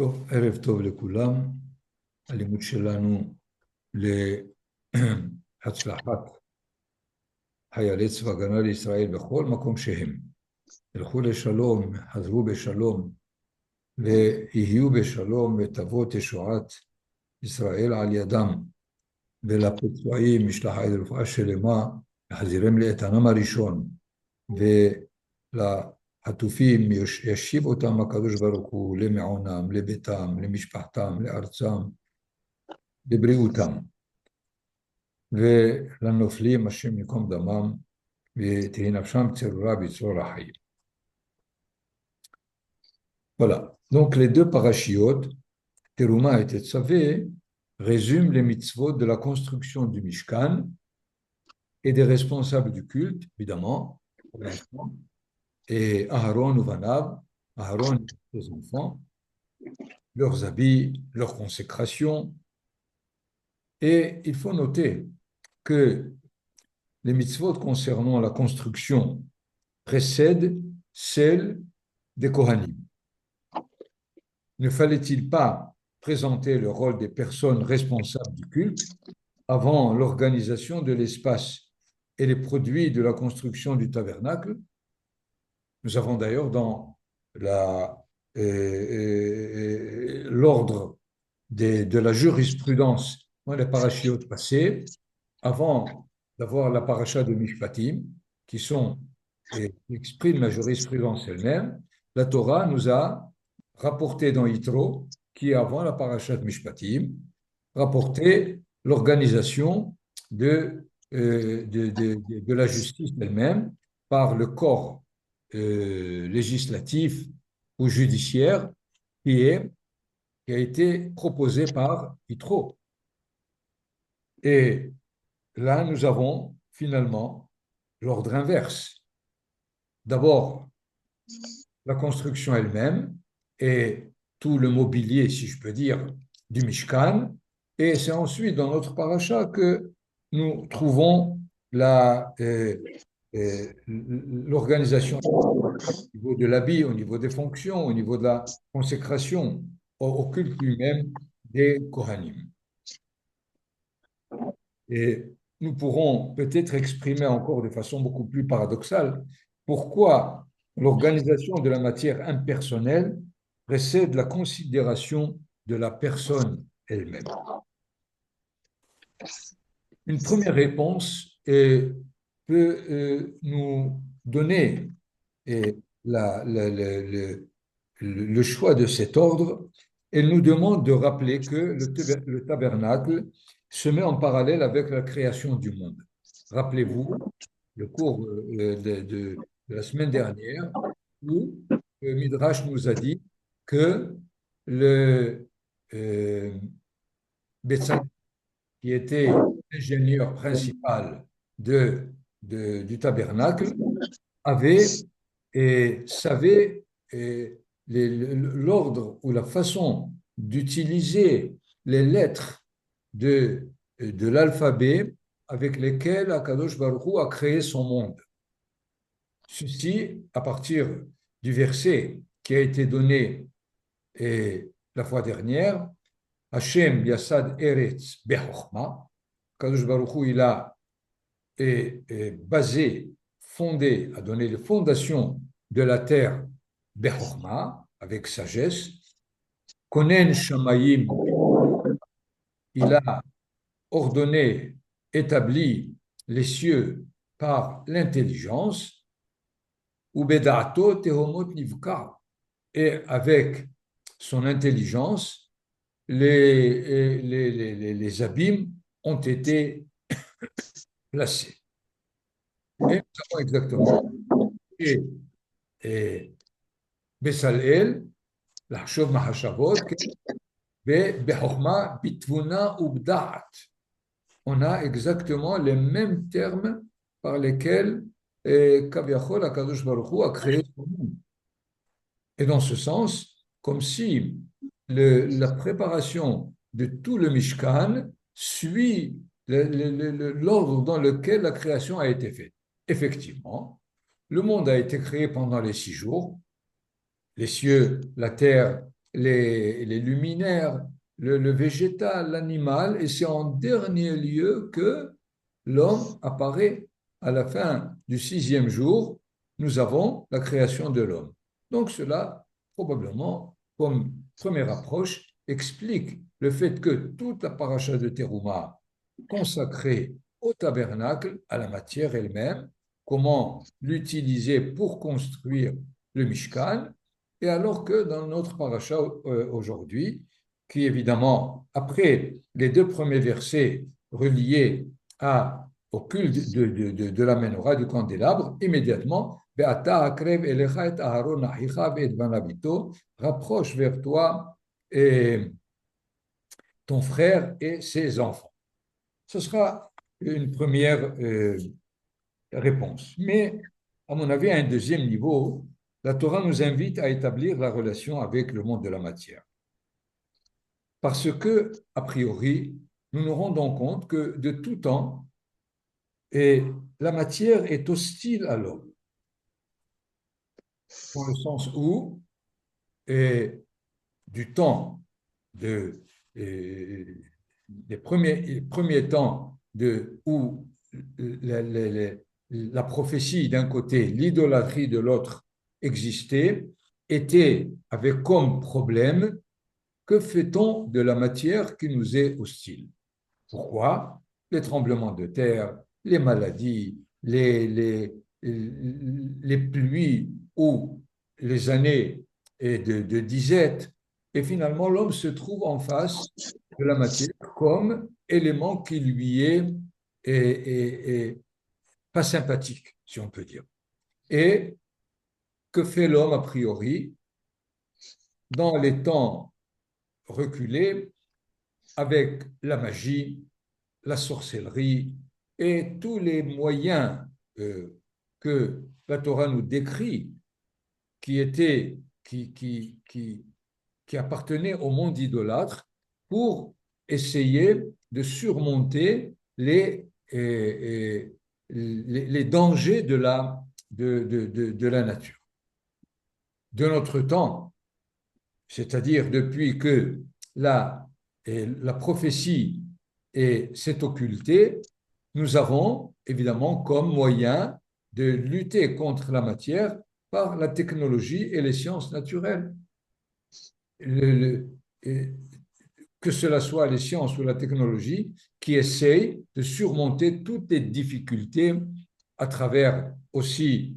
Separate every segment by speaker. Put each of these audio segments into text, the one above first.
Speaker 1: טוב, ערב טוב לכולם. הלימוד שלנו להצלחת חיילי צבא הגנה לישראל בכל מקום שהם. ילכו לשלום, חזרו בשלום, ויהיו בשלום, ותבוא תשועת ישראל על ידם. ולפצועים משלחה רפואה שלמה, להחזירם לאיתנם הראשון, ולחטופים ישיב אותם הקדוש ברוך הוא למעונם, לביתם, למשפחתם, לארצם, לבריאותם. ולנופלים השם ייקום דמם, ותהי נפשם צרורה בצרור החיים. Voilà. Donc les deux parachiotes, Teruma et Tetzavé, résument les mitzvot de la construction du Mishkan et des responsables du culte, évidemment, et Aharon ou Vanav, Aharon et ses enfants, leurs habits, leur consécration. Et il faut noter que les mitzvot concernant la construction précèdent celles des Kohanim. Ne fallait-il pas présenter le rôle des personnes responsables du culte avant l'organisation de l'espace et les produits de la construction du tabernacle? Nous avons d'ailleurs dans l'ordre de la jurisprudence, les parachiotes passés, avant d'avoir la paracha de Mishpatim, qui expriment la jurisprudence elle-même, la Torah nous a rapporté dans Yitro, qui est avant la paracha de Mishpatim, rapporté l'organisation de la justice elle-même par le corps législatif ou judiciaire qui a été proposé par Yitro. Et là, nous avons finalement l'ordre inverse. D'abord, la construction elle-même et tout le mobilier, si je peux dire, du Mishkan. Et c'est ensuite dans notre paracha que nous trouvons l'organisation au niveau de l'habit, au niveau des fonctions, au niveau de la consécration au culte lui-même des Kohanim. Et nous pourrons peut-être exprimer encore de façon beaucoup plus paradoxale pourquoi l'organisation de la matière impersonnelle précède la considération de la personne elle-même. Une première réponse peut nous donner le choix de cet ordre. Elle nous demande de rappeler que le tabernacle se met en parallèle avec la création du monde. Rappelez-vous le cours de la semaine dernière où le Midrash nous a dit que le Betzalel, qui était l'ingénieur principal du tabernacle, avait et savait l'ordre ou la façon d'utiliser les lettres de l'alphabet avec lesquelles Akadosh Baruch Hu a créé son monde. Ceci à partir du verset qui a été donné la fois dernière, Hashem Yasad Eretz Bechochma, Akadosh Baruch Hu il a basé, fondé, a donné les fondations de la terre Bechochma, avec sagesse. Konen Shamayim, il a ordonné, établi les cieux par l'intelligence, Ubedato Tehomot Nivka, et avec son intelligence, les abîmes ont été placés. Et nous savons exactement et Besalel, la Shov Mahashavot, Bechokma, Bitvuna Ubdaat. On a exactement les mêmes termes par lesquels Kaviachol Akadosh Baruch Hu a créé son monde. Et dans ce sens, comme si la préparation de tout le Mishkan suit l'ordre dans lequel la création a été faite. Effectivement, le monde a été créé pendant les 6 jours, les cieux, la terre les luminaires, le végétal, l'animal, et c'est en dernier lieu que l'homme apparaît à la fin du sixième jour. Nous avons la création de l'homme. Donc cela, probablement, comme première approche, explique le fait que toute la paracha de Teruma consacrée au tabernacle, à la matière elle-même, comment l'utiliser pour construire le Mishkan, et alors que dans notre paracha aujourd'hui, qui évidemment, après les deux premiers versets reliés au culte de la menorah, du candélabre, immédiatement, rapproche vers toi et ton frère et ses enfants. Ce sera une première réponse. Mais, à mon avis, à un deuxième niveau, la Torah nous invite à établir la relation avec le monde de la matière. Parce que, a priori, nous nous rendons compte que de tout temps, et la matière est hostile à l'homme, dans le sens où, et du temps de, des premiers temps où la, la, la prophétie d'un côté, l'idolâtrie de l'autre existait, était avec comme problème que fait-on de la matière qui nous est hostile? Pourquoi? Les tremblements de terre, les maladies, les pluies ou les années de disette. Et finalement, l'homme se trouve en face de la matière comme élément qui lui est pas sympathique, si on peut dire. Et que fait l'homme a priori dans les temps reculés avec la magie, la sorcellerie et tous les moyens que la Torah nous décrit qui étaient, qui appartenaient au monde idolâtre pour essayer de surmonter les dangers de la nature. De notre temps, c'est-à-dire depuis que la prophétie s'est occultée, nous avons évidemment comme moyen de lutter contre la matière par la technologie et les sciences naturelles. Le, le, que cela soit les sciences ou la technologie qui essayent de surmonter toutes les difficultés à travers aussi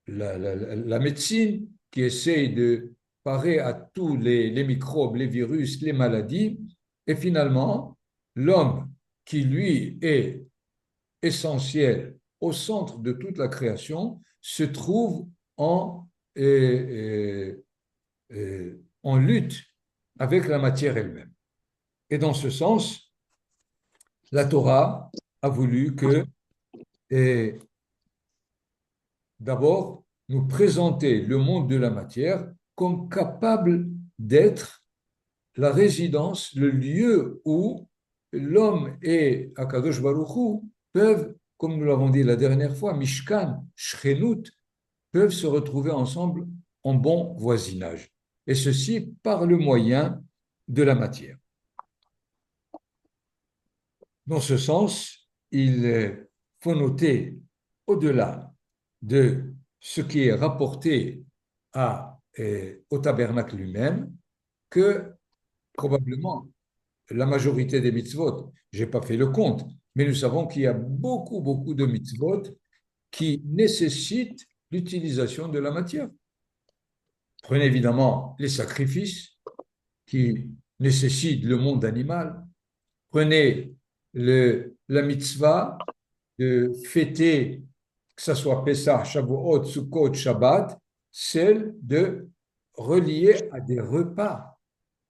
Speaker 1: la médecine qui essaye de parer à tous les microbes, les virus, les maladies, et finalement, l'homme qui, lui, est essentiel au centre de toute la création, se trouve en lutte avec la matière elle-même. Et dans ce sens, la Torah a voulu que, d'abord, nous présenter le monde de la matière comme capable d'être la résidence, le lieu où l'homme et Akadosh Baruch Hu peuvent, comme nous l'avons dit la dernière fois, Mishkan, Shchenut, peuvent se retrouver ensemble en bon voisinage. Et ceci par le moyen de la matière. Dans ce sens, il faut noter, au-delà de ce qui est rapporté au tabernacle lui-même, que probablement la majorité des mitzvot, je n'ai pas fait le compte, mais nous savons qu'il y a beaucoup, beaucoup de mitzvot qui nécessitent l'utilisation de la matière. Prenez évidemment les sacrifices qui nécessitent le monde animal. Prenez la mitzvah de fêter, que ce soit Pessah, Shavuot, Sukkot, Shabbat, celle de relier à des repas,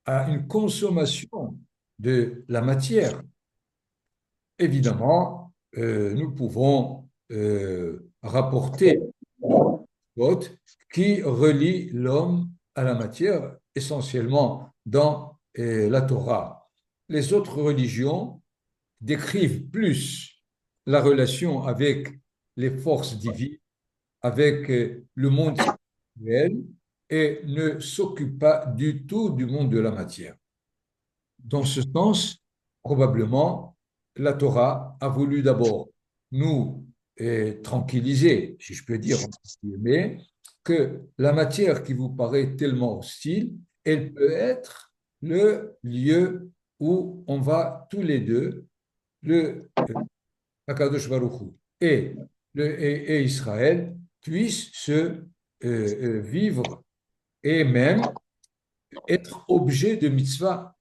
Speaker 1: à une consommation de la matière. Évidemment, nous pouvons rapporter qui relie l'homme à la matière, essentiellement dans la Torah. Les autres religions décrivent plus la relation avec les forces divines, avec le monde spirituel, et ne s'occupe pas du tout du monde de la matière. Dans ce sens, probablement, la Torah a voulu d'abord nous tranquilliser, si je peux dire, mais que la matière qui vous paraît tellement hostile, elle peut être le lieu où on va tous les deux, le Akadosh Baruch Hu et Israël, puissent se vivre et même être objet de mitzvah.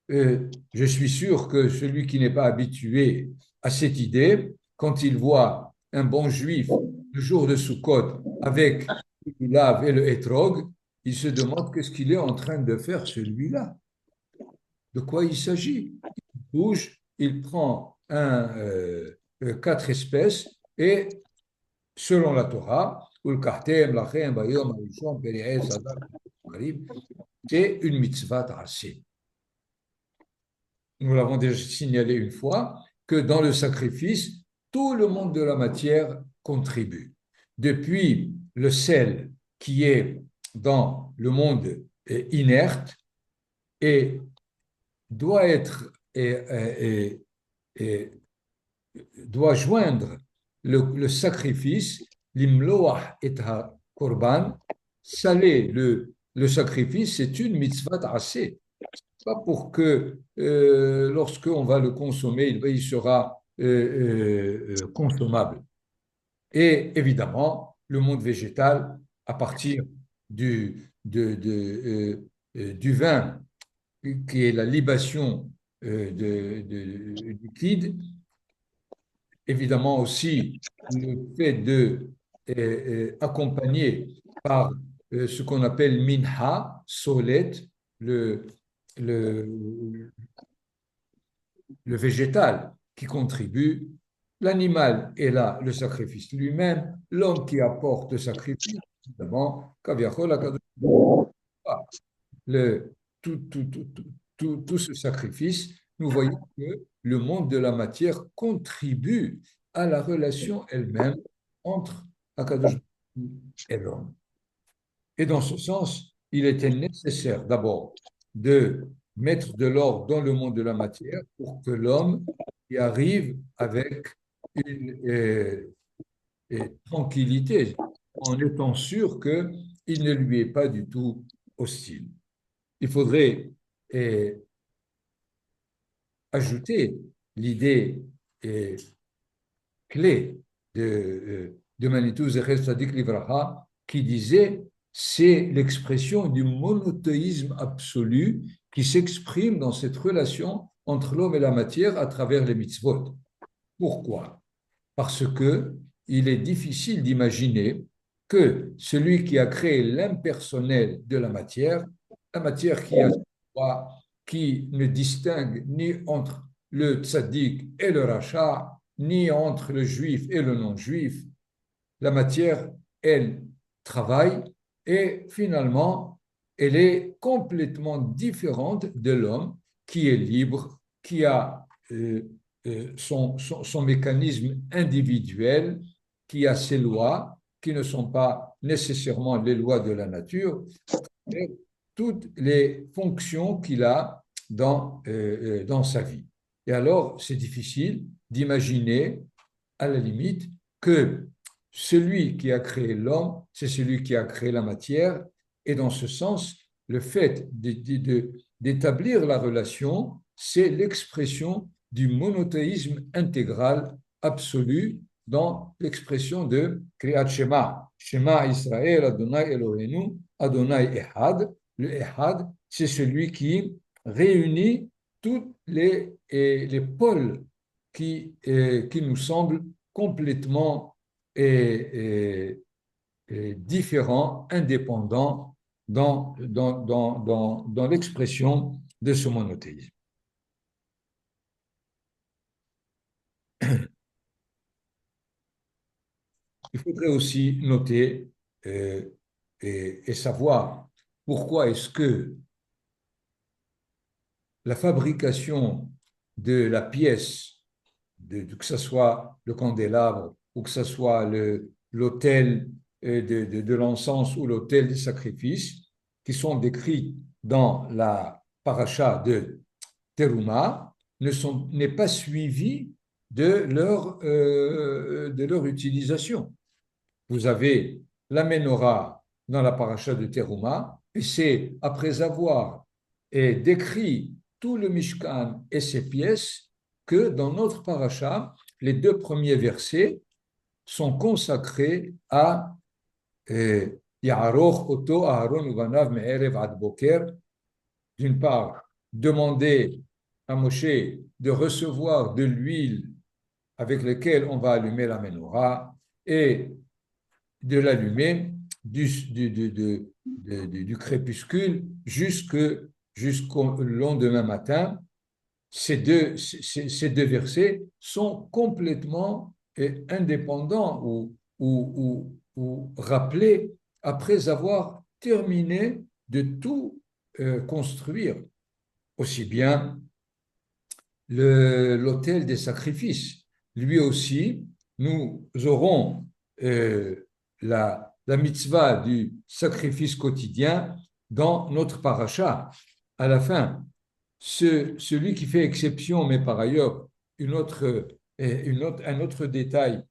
Speaker 1: Je suis sûr que celui qui n'est pas habitué à cette idée, quand il voit un bon juif le jour de Sukkot avec le lave et le hétrog, il se demande qu'est-ce qu'il est en train de faire celui-là. De quoi il s'agit? Il bouge, il prend quatre espèces et selon la Torah, c'est une mitzvah d'Aseh. Nous l'avons déjà signalé une fois, que dans le sacrifice, tout le monde de la matière contribue. Depuis le sel qui est dans le monde inerte et doit être et doit joindre le sacrifice, l'imloah et korban, saler le sacrifice, c'est une mitzvah assez. Pas pour que lorsqu'on va le consommer, il sera consommable. Et évidemment, le monde végétal, à partir du vin, qui est la libation de liquide, évidemment aussi le fait de accompagner par ce qu'on appelle minha, solet, le, le, le végétal qui contribue, l'animal est là, le sacrifice lui-même, l'homme qui apporte le sacrifice, évidemment, le, tout ce sacrifice, nous voyons que le monde de la matière contribue à la relation elle-même entre Akadosh et l'homme. Et dans ce sens, il était nécessaire d'abord de mettre de l'ordre dans le monde de la matière pour que l'homme y arrive avec une tranquillité, en étant sûr qu'il ne lui est pas du tout hostile. Il faudrait ajouter l'idée clé de Manitou Zecher Tzadik Livraha qui disait c'est l'expression du monothéisme absolu qui s'exprime dans cette relation entre l'homme et la matière à travers les mitzvot. Pourquoi? Parce que il est difficile d'imaginer que celui qui a créé l'impersonnel de la matière qui ne distingue ni entre le tzaddik et le rachat, ni entre le juif et le non-juif, la matière, elle travaille et finalement, elle est complètement différente de l'homme qui est libre, qui a son mécanisme individuel, qui a ses lois, qui ne sont pas nécessairement les lois de la nature, mais toutes les fonctions qu'il a dans sa vie. Et alors, c'est difficile d'imaginer, à la limite, que celui qui a créé l'homme, c'est celui qui a créé la matière, et dans ce sens, le fait d'établir la relation, c'est l'expression du monothéisme intégral absolu dans l'expression de Kriyat Shema. Shema Israël, Adonai Elohenu, Adonai Ehad. Le Ehad, c'est celui qui réunit tous les pôles qui nous semblent complètement différents, indépendants dans l'expression de ce monothéisme. Il faudrait aussi noter et savoir pourquoi est-ce que la fabrication de la pièce, que ce soit le candélabre ou que ce soit l'autel de l'encens ou l'autel des sacrifices qui sont décrits dans la paracha de Teruma n'est pas suivi de leur utilisation. Vous avez la menorah dans la paracha de Teruma, et c'est après avoir décrit tout le Mishkan et ses pièces que dans notre paracha, les deux premiers versets sont consacrés à Ya'aroch Oto Aharon Uvanav Me'erev Ad Boker. D'une part, demander à Moshe de recevoir de l'huile avec laquelle on va allumer la menorah et de l'allumer du crépuscule jusqu'au lendemain matin. Ces deux versets sont complètement indépendants ou rappelés après avoir terminé de tout construire, aussi bien l'autel des sacrifices. Lui aussi, nous aurons la mitzvah du sacrifice quotidien dans notre paracha. À la fin, celui qui fait exception, mais par ailleurs, un autre détail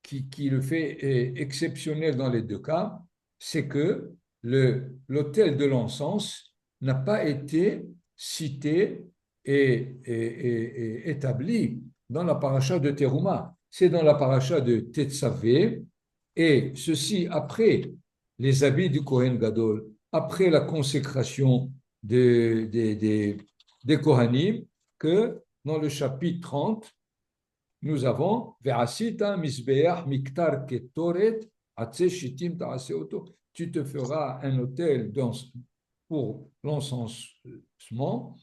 Speaker 1: qui le fait exceptionnel dans les deux cas, c'est que l'autel de l'encens n'a pas été cité et établi dans la paracha de Teruma. C'est dans la paracha de Tetzavé, et ceci après les habits du Kohen Gadol, après la consécration des Kohanim, que dans le chapitre 30, nous avons Ve'asita misbeach miktar ketoret atse shitim ta'aseoto. Tu te feras un autel pour l'encensement,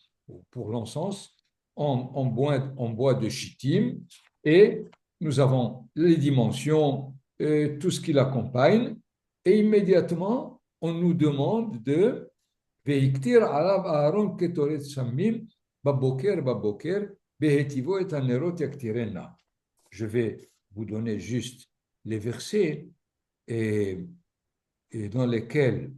Speaker 1: pour l'encens, en bois de shittim, et nous avons les dimensions, tout ce qui l'accompagne, et immédiatement, on nous demande de Veiktir alav Aaron ketoret samim baboker behetivo et anerot yaktirena. Je vais vous donner juste les versets et dans lesquels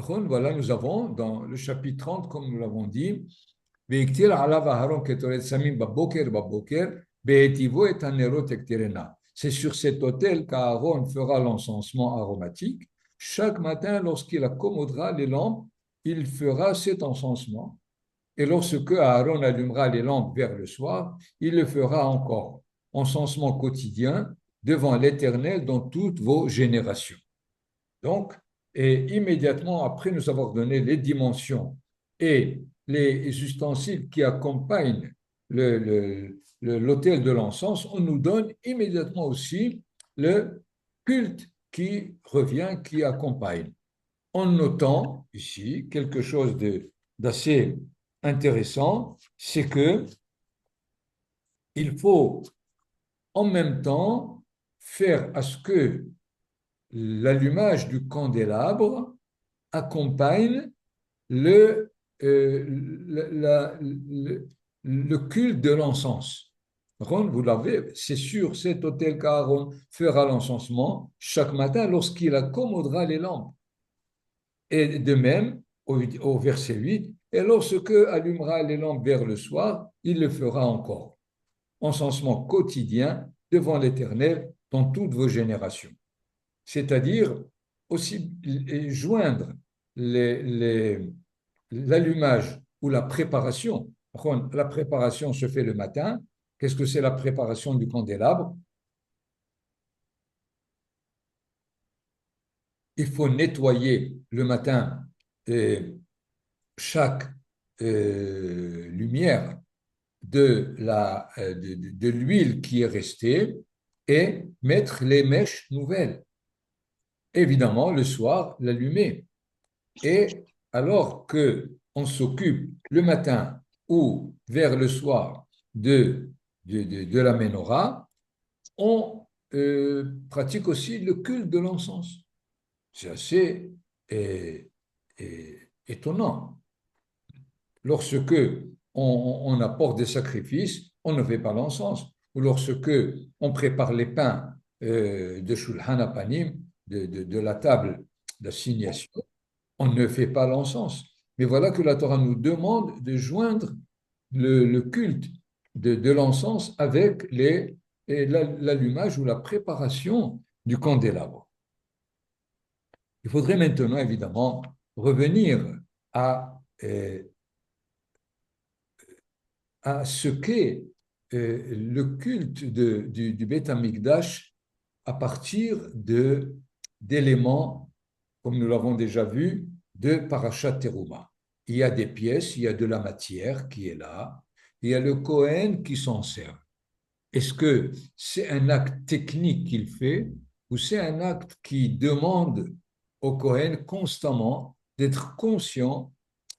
Speaker 1: voilà, nous avons dans le chapitre 30, comme nous l'avons dit, Veiktir alav Aaron ketoret samim baboker behetivo et anerot yaktirena. C'est sur cet autel qu'Aaron fera l'encensement aromatique. Chaque matin, lorsqu'il accommodera les lampes, il fera cet encensement. Et lorsque Aaron allumera les lampes vers le soir, il le fera encore. Encensement quotidien devant l'Éternel dans toutes vos générations. Donc, et immédiatement après nous avoir donné les dimensions et les ustensiles qui accompagnent l'autel de l'encens, on nous donne immédiatement aussi le culte qui revient, qui accompagne. En notant ici quelque chose d'assez intéressant, c'est que il faut en même temps faire à ce que l'allumage du candélabre accompagne le culte de l'encens. Vous l'avez, c'est sur cet autel qu'Aaron fera l'encensement chaque matin lorsqu'il accommodera les lampes. Et de même, au verset 8, et lorsque allumera les lampes vers le soir, il le fera encore. Encensement quotidien devant l'Éternel dans toutes vos générations. C'est-à-dire aussi joindre l'allumage ou la préparation. La préparation se fait le matin. Qu'est-ce que c'est la préparation du candélabre? Il faut nettoyer le matin chaque lumière de l'huile qui est restée et mettre les mèches nouvelles. Évidemment, le soir, l'allumer. Et alors qu'on s'occupe le matin ou vers le soir de la menorah, on pratique aussi le culte de l'encens. C'est assez étonnant. Lorsque on apporte des sacrifices, on ne fait pas l'encens. Ou lorsque on prépare les pains de Shulchan Apanim, de la table d'assignation, on ne fait pas l'encens. Mais voilà que la Torah nous demande de joindre le culte de l'encens avec l'allumage ou la préparation du candélabre. Il faudrait maintenant, évidemment, revenir à, euh, à ce qu'est le culte du Beth Amikdash à partir d'éléments, comme nous l'avons déjà vu, de Parashat Teruma. Il y a des pièces, il y a de la matière qui est là, il y a le Kohen qui s'en sert. Est-ce que c'est un acte technique qu'il fait ou c'est un acte qui demande au Kohen constamment d'être conscient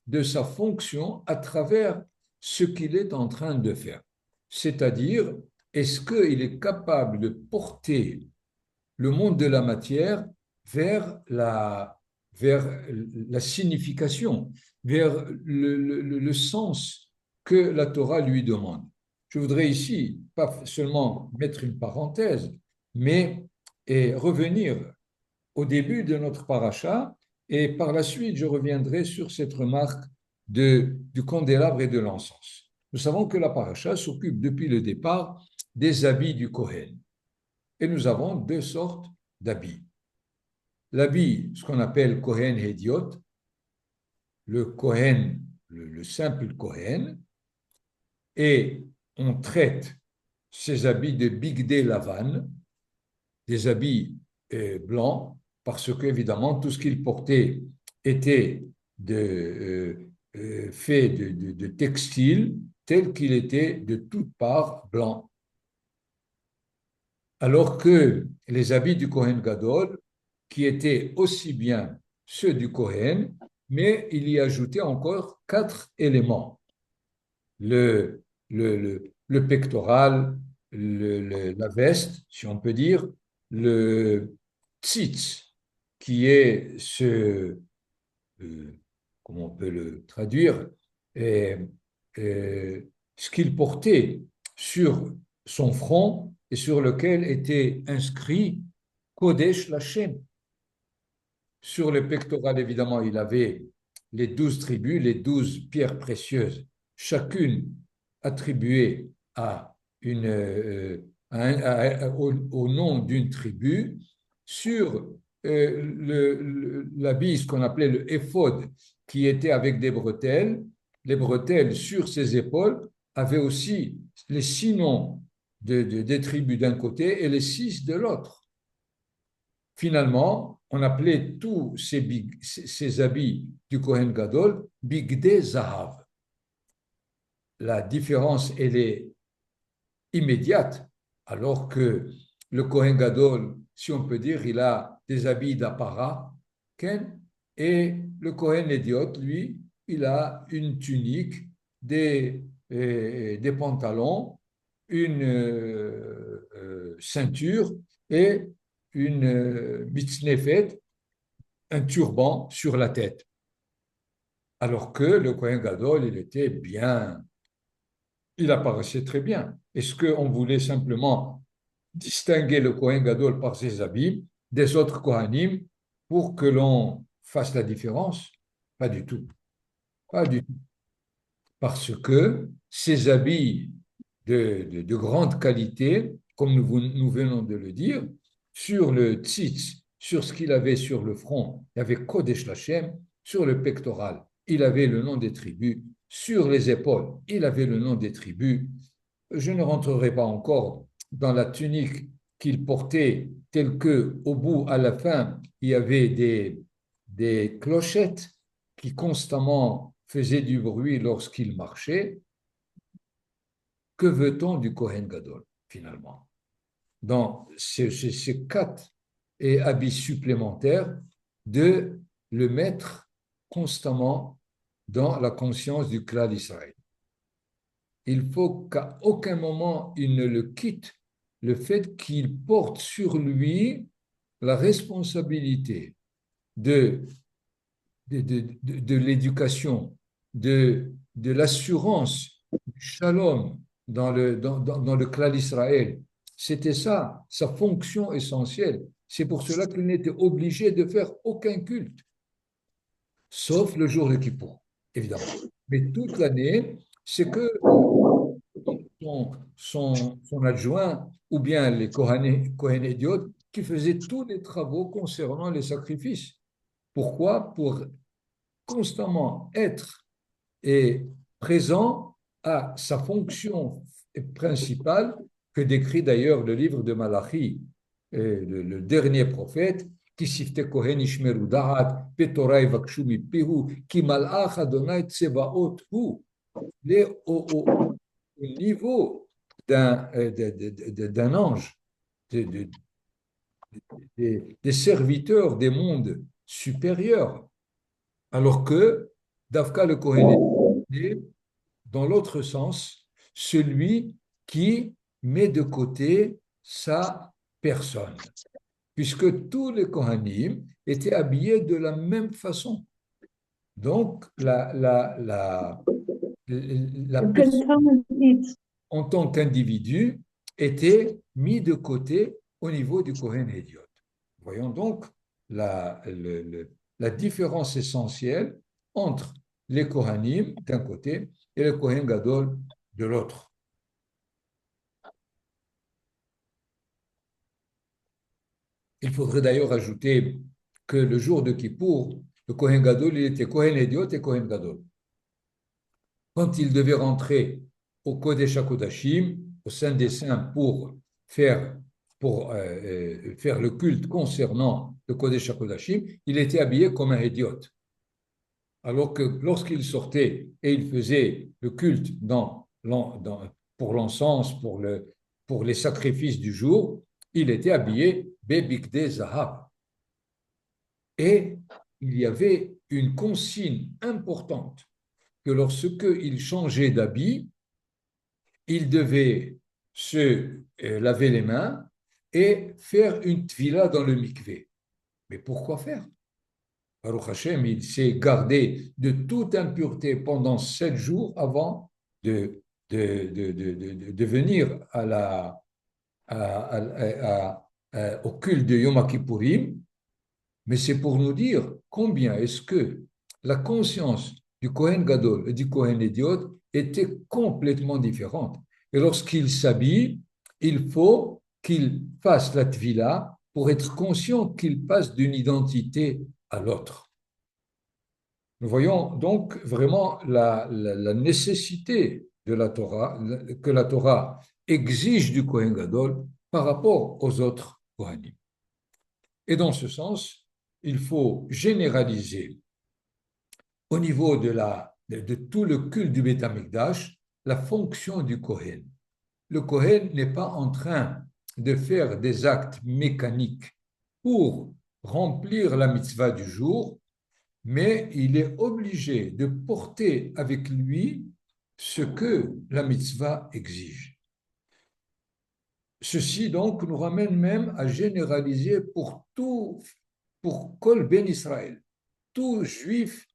Speaker 1: de sa fonction à travers ce qu'il est en train de faire? C'est-à-dire, est-ce qu'il est capable de porter le monde de la matière vers la signification, vers le sens que la Torah lui demande? Je voudrais ici, pas seulement mettre une parenthèse, mais revenir au début de notre paracha, et par la suite, je reviendrai sur cette remarque du candélabre et de l'encens. Nous savons que la paracha s'occupe depuis le départ des habits du Kohen. Et nous avons deux sortes d'habits. L'habit, ce qu'on appelle Kohen Hédiot, le Kohen, le simple Kohen, et on traite ces habits de Bigdé Lavan, des habits blancs, parce que évidemment tout ce qu'il portait était fait de textile tel qu'il était de toutes parts blanc. Alors que les habits du Kohen Gadol, qui étaient aussi bien ceux du Kohen, mais il y ajoutait encore quatre éléments. Le pectoral, la veste, si on peut dire, le tzitz, qui est comment on peut le traduire, et, ce qu'il portait sur son front et sur lequel était inscrit Kodesh Lachem. Sur le pectoral, évidemment, il avait les 12 tribus, les 12 pierres précieuses, chacune attribuée au nom d'une tribu. Sur l'habit, ce qu'on appelait le éphod, qui était avec des bretelles, les bretelles sur ses épaules avaient aussi les 6 noms des tribus d'un côté et les 6 de l'autre. Finalement, on appelait tous ces habits du Kohen Gadol Bigdei Zahav. La différence, elle est immédiate, alors que le Kohen Gadol, si on peut dire, il a des habits d'apparat, et le Kohen Hédiot, lui, il a une tunique, des pantalons, une ceinture et une mitznefet, un turban sur la tête. Alors que le Kohen Gadol, il était bien, il apparaissait très bien. Est-ce qu'on voulait simplement distinguer le Kohen Gadol par ses habits des autres Kohanim pour que l'on fasse la différence? Pas du tout. Pas du tout. Parce que ces habits de grande qualité, comme nous venons de le dire, sur le tzitz, sur ce qu'il avait sur le front, il y avait Kodesh Lachem, sur le pectoral, il avait le nom des tribus, sur les épaules, il avait le nom des tribus. Je ne rentrerai pas encore dans la tunique qu'il portait, telle que au bout, à la fin, il y avait des clochettes qui constamment faisaient du bruit lorsqu'il marchait. Que veut-on du Kohen Gadol, finalement? Dans ces 4 habits supplémentaires, de le mettre constamment dans la conscience du clan d'Israël. Il faut qu'à aucun moment il ne le quitte, le fait qu'il porte sur lui la responsabilité de de l'éducation, de l'assurance, du shalom dans le clan d'Israël. C'était ça, sa fonction essentielle. C'est pour cela qu'il n'était obligé de faire aucun culte, sauf le jour de Kippour, évidemment. Mais toute l'année, c'est que son adjoint ou bien les Kohen Hédiot qui faisaient tous les travaux concernant les sacrifices. Pourquoi? Pour constamment être et présent à sa fonction principale que décrit d'ailleurs le livre de Malachi, le dernier prophète, qui sifte Kohen ishmeru da'at, petora yvakshu mipihu, ki malach Adonai tsevaot hu. Il est au niveau d'un ange, des serviteurs des mondes supérieurs, alors que Dafka le Kohen est, dans l'autre sens, celui qui met de côté sa personne, puisque tous les Kohanim étaient habillés de la même façon. Donc, la personne en tant qu'individu était mis de côté au niveau du Kohen Hédiot. Voyons donc la différence essentielle entre les Kohanim d'un côté et le Kohen Gadol de l'autre. Il faudrait d'ailleurs ajouter que le jour de Kippour, le Kohen Gadol, il était Kohen Hédiot et Kohen Gadol. Quand il devait rentrer au Kodesh HaKodashim, au Saint des Saints, faire, faire le culte concernant le Kodesh HaKodashim, il était habillé comme un Hédiot. Alors que lorsqu'il sortait et il faisait le culte pour l'encens, pour les sacrifices du jour, il était habillé Bebikde Zahab. Et il y avait une consigne importante que lorsqu'il changeait d'habit, il devait se laver les mains et faire une tvila dans le mikvé. Mais pourquoi faire? Baruch Hashem, il s'est gardé de toute impureté pendant 7 jours avant de venir au culte de Yom Kippourim. Mais c'est pour nous dire combien est-ce que la conscience du Kohen Gadol et du Kohen Hédiot était complètement différente. Et lorsqu'il s'habille, il faut qu'il fasse la tvila pour être conscient qu'il passe d'une identité à l'autre. Nous voyons donc vraiment la nécessité de la Torah, que la Torah exige du Kohen Gadol par rapport aux autres Kohanim. Et dans ce sens, il faut généraliser au niveau de tout le culte du Beth Amikdash la fonction du Kohen. Le Kohen n'est pas en train de faire des actes mécaniques pour remplir la mitzvah du jour, mais il est obligé de porter avec lui ce que la mitzvah exige. Ceci donc nous ramène même à généraliser pour Kol Ben Israël. Tout juif,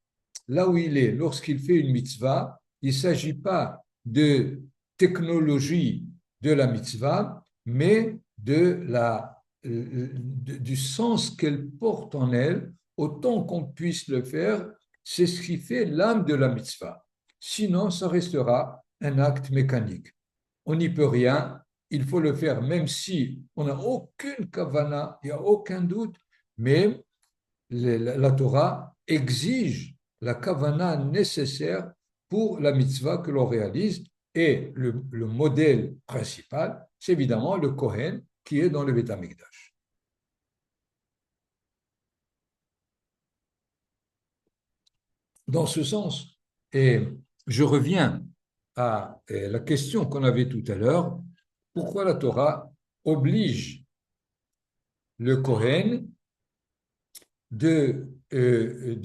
Speaker 1: là où il est, lorsqu'il fait une mitzvah, il ne s'agit pas de technologie de la mitzvah, mais du sens qu'elle porte en elle, autant qu'on puisse le faire, c'est ce qui fait l'âme de la mitzvah. Sinon, ça restera un acte mécanique. On n'y peut rien, il faut le faire, même si on n'a aucune kavana, il n'y a aucun doute, mais la Torah exige la kavana nécessaire pour la mitzvah que l'on réalise, et le modèle principal, c'est évidemment le Kohen qui est dans le Beth Amikdash. Dans ce sens, et je reviens à la question qu'on avait tout à l'heure, pourquoi la Torah oblige le Kohen de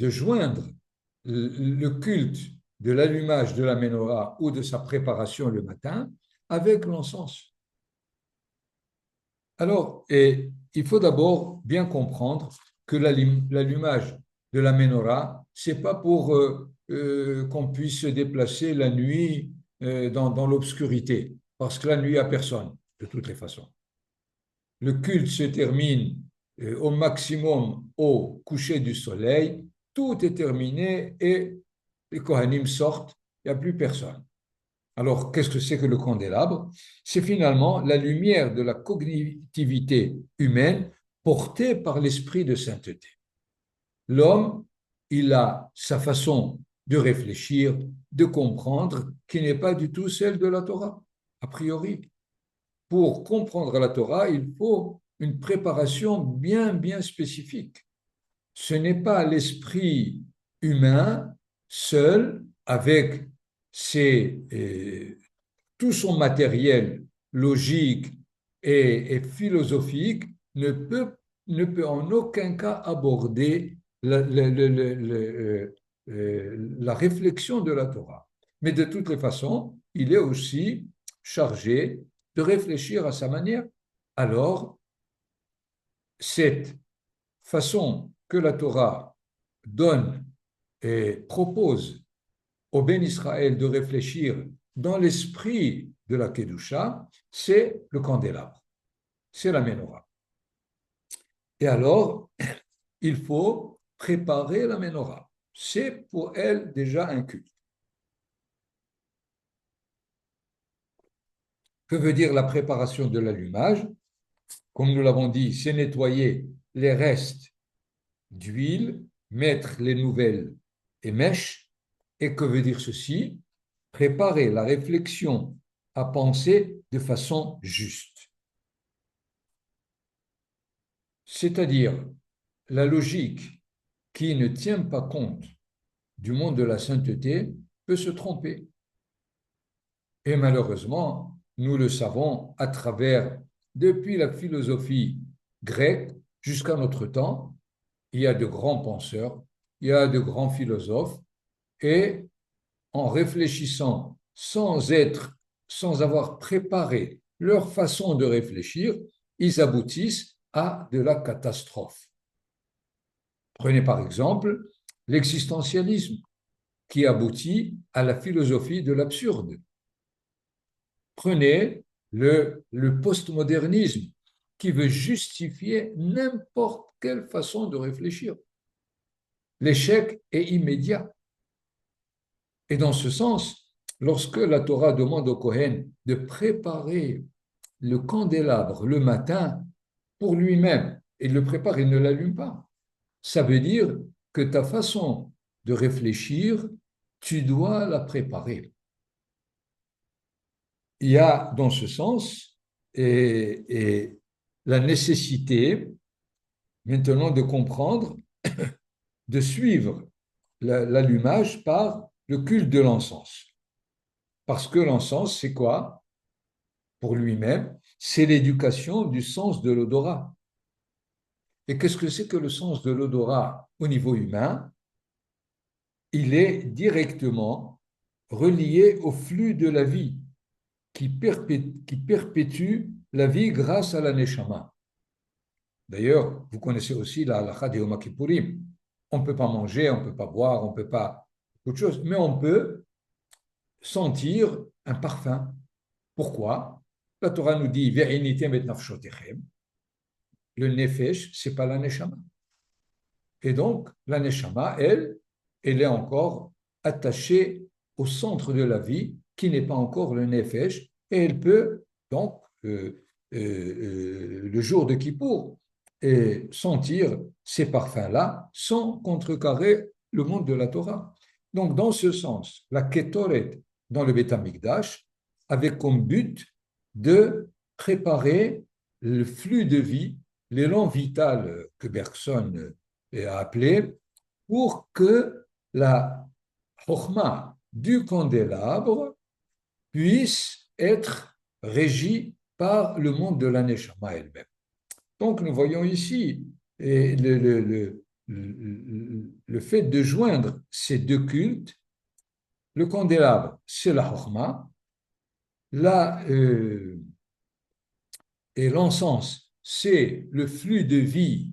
Speaker 1: joindre le culte de l'allumage de la menorah ou de sa préparation le matin avec l'encens. Alors, il faut d'abord bien comprendre que l'allumage de la menorah, c'est pas pour qu'on puisse se déplacer la nuit dans l'obscurité, parce que la nuit, il n'y a personne, de toutes les façons. Le culte se termine au maximum au coucher du soleil, tout est terminé et les Kohanim sortent, il n'y a plus personne. Alors, qu'est-ce que c'est que le candélabre? C'est finalement la lumière de la cognitivité humaine portée par l'esprit de sainteté. L'homme, il a sa façon de réfléchir, de comprendre, qui n'est pas du tout celle de la Torah, a priori. Pour comprendre la Torah, il faut une préparation bien spécifique. Ce n'est pas l'esprit humain seul, avec tout son matériel logique et philosophique, ne peut en aucun cas aborder la réflexion de la Torah. Mais de toutes les façons, il est aussi chargé de réfléchir à sa manière. Alors, cette façon que la Torah donne et propose au Ben Israël de réfléchir dans l'esprit de la Kedusha, c'est le candélabre, c'est la menorah. Et alors, il faut préparer la menorah. C'est pour elle déjà un culte. Que veut dire la préparation de l'allumage? Comme nous l'avons dit, c'est nettoyer les restes d'huile, mettre les nouvelles mèches. Et que veut dire ceci? Préparer la réflexion à penser de façon juste. C'est-à-dire, la logique qui ne tient pas compte du monde de la sainteté peut se tromper. Et malheureusement, nous le savons à travers, depuis la philosophie grecque jusqu'à notre temps, il y a de grands penseurs, il y a de grands philosophes, et en réfléchissant sans avoir préparé leur façon de réfléchir, ils aboutissent à de la catastrophe. Prenez par exemple l'existentialisme qui aboutit à la philosophie de l'absurde. Prenez le postmodernisme qui veut justifier n'importe quelle façon de réfléchir. L'échec est immédiat. Et dans ce sens, lorsque la Torah demande au Kohen de préparer le candélabre le matin pour lui-même, il le prépare, il ne l'allume pas. Ça veut dire que ta façon de réfléchir, tu dois la préparer. Il y a dans ce sens et la nécessité maintenant de comprendre, de suivre l'allumage par le culte de l'encens. Parce que l'encens, c'est quoi? Pour lui-même, c'est l'éducation du sens de l'odorat. Et qu'est-ce que c'est que le sens de l'odorat au niveau humain? Il est directement relié au flux de la vie qui perpétue la vie grâce à la neshama. D'ailleurs, vous connaissez aussi la halakha de Yom Kippourim. On ne peut pas manger, on ne peut pas boire, on ne peut pas beaucoup de choses, mais on peut sentir un parfum. Pourquoi? La Torah nous dit le nefesh, c'est pas la neshama. Et donc, la neshama, elle est encore attachée au centre de la vie, qui n'est pas encore le nefesh, et elle peut donc, le jour de Kippour, sentir ces parfums-là sans contrecarrer le monde de la Torah. Donc, dans ce sens, la Ketoret dans le Beth Amikdash avait comme but de préparer le flux de vie, l'élan vital que Bergson a appelé, pour que la chokhma du candélabre puisse être régie par le monde de la neshama elle-même. Donc, nous voyons ici le fait de joindre ces deux cultes. Le candélabre, c'est la chokhma, et l'encens, c'est le flux de vie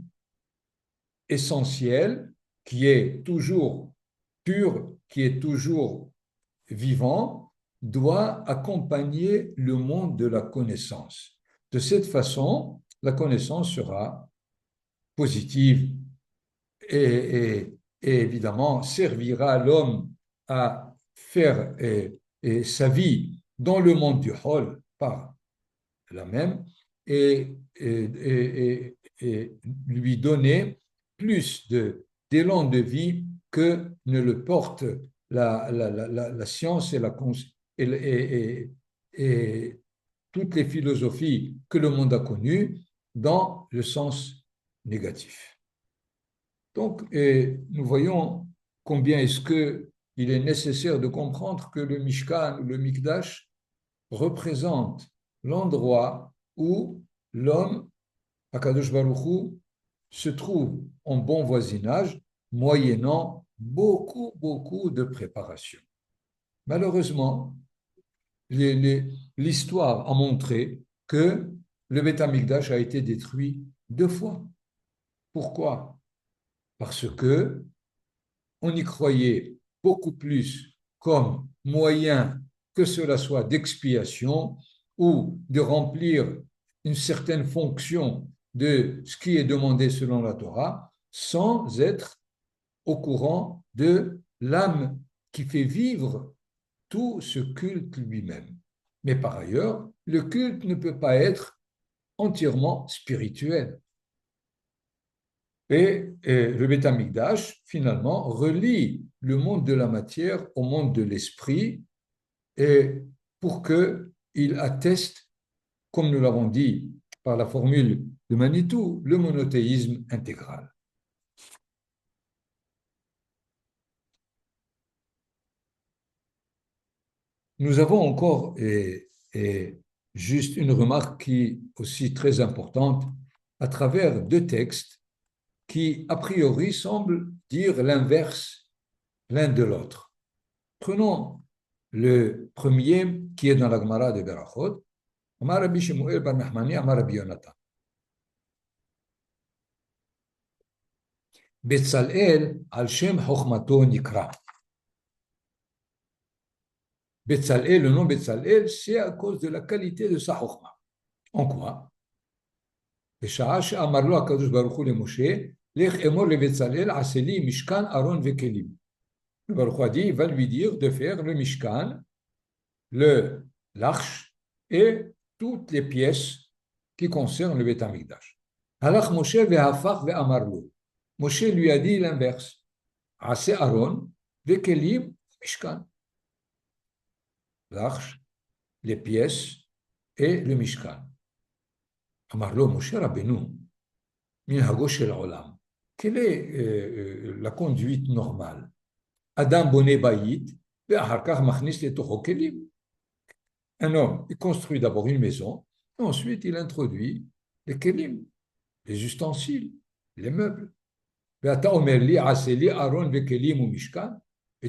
Speaker 1: essentiel qui est toujours pur qui est toujours vivant doit accompagner le monde de la connaissance. De cette façon, la connaissance sera positive et évidemment servira l'homme à faire sa vie dans le monde du hall par la même et lui donner plus d'élan de vie que ne le porte la science et toutes les philosophies que le monde a connues dans le sens négatif. Donc, nous voyons combien est-ce qu'il est nécessaire de comprendre que le Mishkan ou le Mikdash représente l'endroit où l'homme, Akadosh Baruch Hu, se trouve en bon voisinage, moyennant beaucoup de préparation. Malheureusement, l'histoire a montré que le Beth Amikdash a été détruit 2 fois. Pourquoi? Parce que on y croyait beaucoup plus comme moyen que cela soit d'expiation ou de remplir une certaine fonction de ce qui est demandé selon la Torah, sans être au courant de l'âme qui fait vivre tout ce culte lui-même. Mais par ailleurs, le culte ne peut pas être entièrement spirituel. Et le Beth Amikdash, finalement, relie le monde de la matière au monde de l'esprit et pour qu'il atteste, comme nous l'avons dit par la formule de Manitou, le monothéisme intégral. Nous avons encore juste une remarque qui est aussi très importante à travers 2 textes qui, a priori, semblent dire l'inverse l'un de l'autre. Prenons le premier qui est dans la Gemara de Berachot. Amar Rabbi Shemuel bar Nachmani, Amar Rabbi Yonatan. Betzalel al Shem Chochmato Nikra. Betzalel, le nom Betzalel, c'est à cause de la qualité de sa Chochma. En quoi? בשעה שאמר לו הקדוש ברוך הוא למשה, לך אמור לבצלאל, עשה לי משכן ארון וכלים. Le Baruch Hu a dit, il va lui dire de faire le Mishkan, l'arche et toutes les pièces qui concernent le Beth Amikdash. Halach Moshe ve'hafach ve'amar lo. Moshe lui a dit l'inverse. Ase Aaron ve'kelim Mishkan. L'arche, les pièces et le Mishkan. Amar lo Moshe Rabbeinu, minhago shel olam. Quelle est la conduite normale? Adam boné bayit, ve'achar kach machnis letocho kelim. Un homme, il construit d'abord une maison, et ensuite il introduit les kelim, les ustensiles, les meubles. Et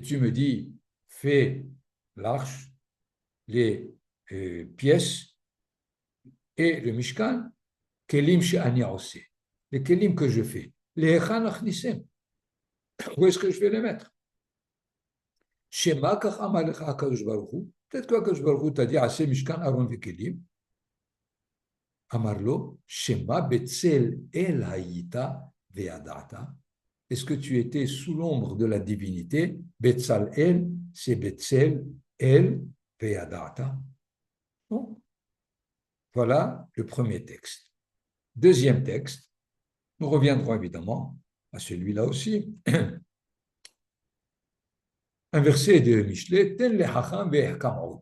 Speaker 1: tu me dis, fais l'arche, les pièces et le mishkan, kelim she'ani ose. Les kelim que je fais, les echan achnisem. Où est-ce que je vais les mettre? Shema kach amalecha HaKadosh Baruch Hu. Peut-être que HaKadosh Baruch Hu t'a dit, assez mishkan aron vekelim. Amarlo, Shema betzel el hayita ve'adata. Est-ce que tu étais sous l'ombre de la divinité? Betzal el, c'est Betzel el ve'adata. Bon. Voilà le premier texte. Deuxième texte, nous reviendrons évidemment à celui-là aussi. Un verset de Michelet, Ten le hacham ve'hkam.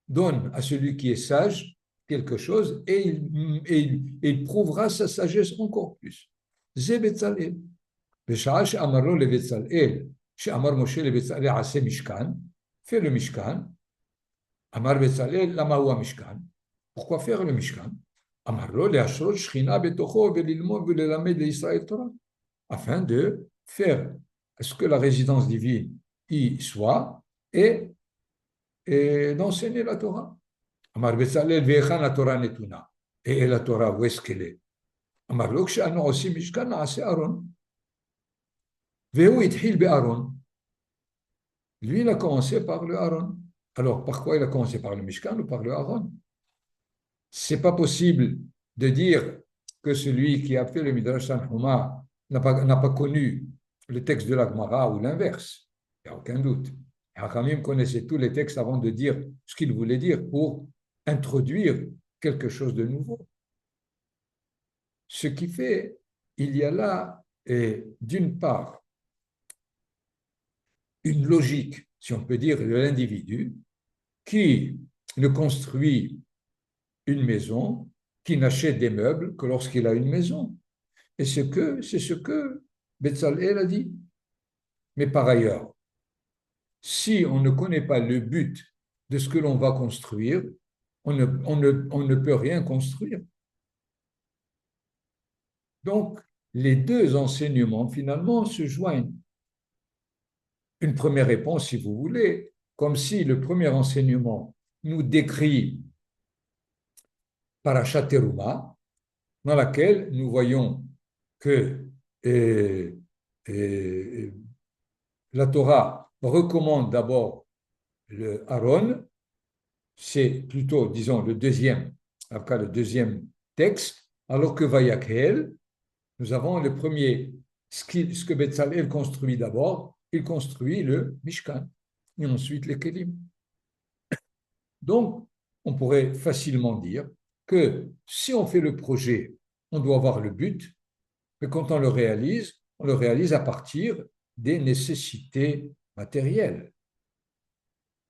Speaker 1: Donne à celui qui est sage quelque chose et il prouvera sa sagesse encore plus. C'est Betzalel. בשעה שאמר לו לבצלאל, שאמר משה לבצלאל עשה משכן, fais le משכן, אמר בצלאל, למה הוא המשכן? pourquoi faire le משכן? אמר לו להשרות שכינה בתוכו וללמוד וללמד לישראל תורה, afin de faire ce que la résidence divine y soit et d'enseigner la Torah. אמר בצלאל, והיכן התורה נתונה? et la Torah, où est-ce qu'elle est? אמר לו, כשאנו עושים משכן נעשה ארון. Vehu ithil be'aron. Lui, il a commencé par le Aaron. Alors, par quoi il a commencé? Par le Mishkan ou par le Aaron? C'est pas possible de dire que celui qui a fait le Midrash Tanhuma n'a pas connu le texte de la Gemara ou l'inverse. Il n'y a aucun doute. Hachamim connaissait tous les textes avant de dire ce qu'il voulait dire pour introduire quelque chose de nouveau. Ce qui fait, il y a là, d'une part, une logique, si on peut dire, de l'individu qui ne construit une maison, qui n'achète des meubles que lorsqu'il a une maison. Et c'est ce que Betzalel a dit. Mais par ailleurs, si on ne connaît pas le but de ce que l'on va construire, on ne peut rien construire. Donc, les deux enseignements, finalement, se joignent. Une première réponse, si vous voulez, comme si le premier enseignement nous décrit Parashat Teruma, dans laquelle nous voyons que euh, euh, la Torah recommande d'abord le Aaron, c'est plutôt, disons, le deuxième texte, alors que Vayakhel, nous avons le premier, ce que Betzalel construit d'abord, il construit le Mishkan, et ensuite les Kelim. Donc, on pourrait facilement dire que si on fait le projet, on doit avoir le but, mais quand on le réalise à partir des nécessités matérielles.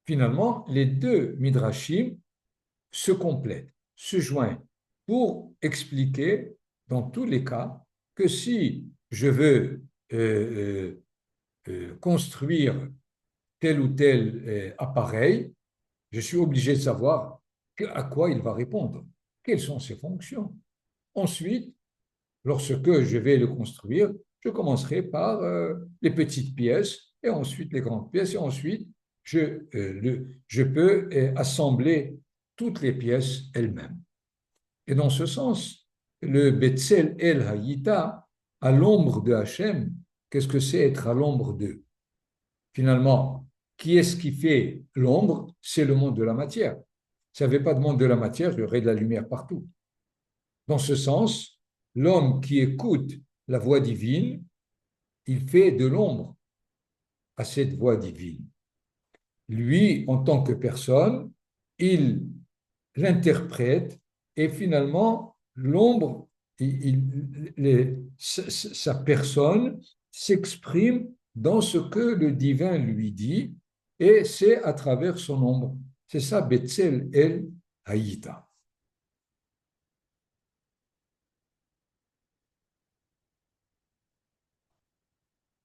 Speaker 1: Finalement, les deux midrashim se complètent, se joignent pour expliquer, dans tous les cas, que si je veux construire tel ou tel appareil, je suis obligé de savoir à quoi il va répondre, quelles sont ses fonctions. Ensuite, lorsque je vais le construire, je commencerai par les petites pièces et ensuite les grandes pièces et ensuite je peux assembler toutes les pièces elles-mêmes. Et dans ce sens, le Betzel El Hayita, à l'ombre de Hachem, qu'est-ce que c'est être à l'ombre d'eux? Finalement, qui est-ce qui fait l'ombre? C'est le monde de la matière. S'il n'y avait pas de monde de la matière, il y aurait de la lumière partout. Dans ce sens, l'homme qui écoute la voix divine, il fait de l'ombre à cette voix divine. Lui, en tant que personne, il l'interprète et finalement, l'ombre, sa personne s'exprime dans ce que le divin lui dit et c'est à travers son ombre. C'est ça, Betzel El Haïta.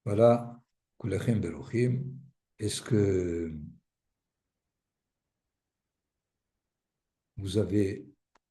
Speaker 1: Voilà, Kulachem Beruchim. Est-ce que vous avez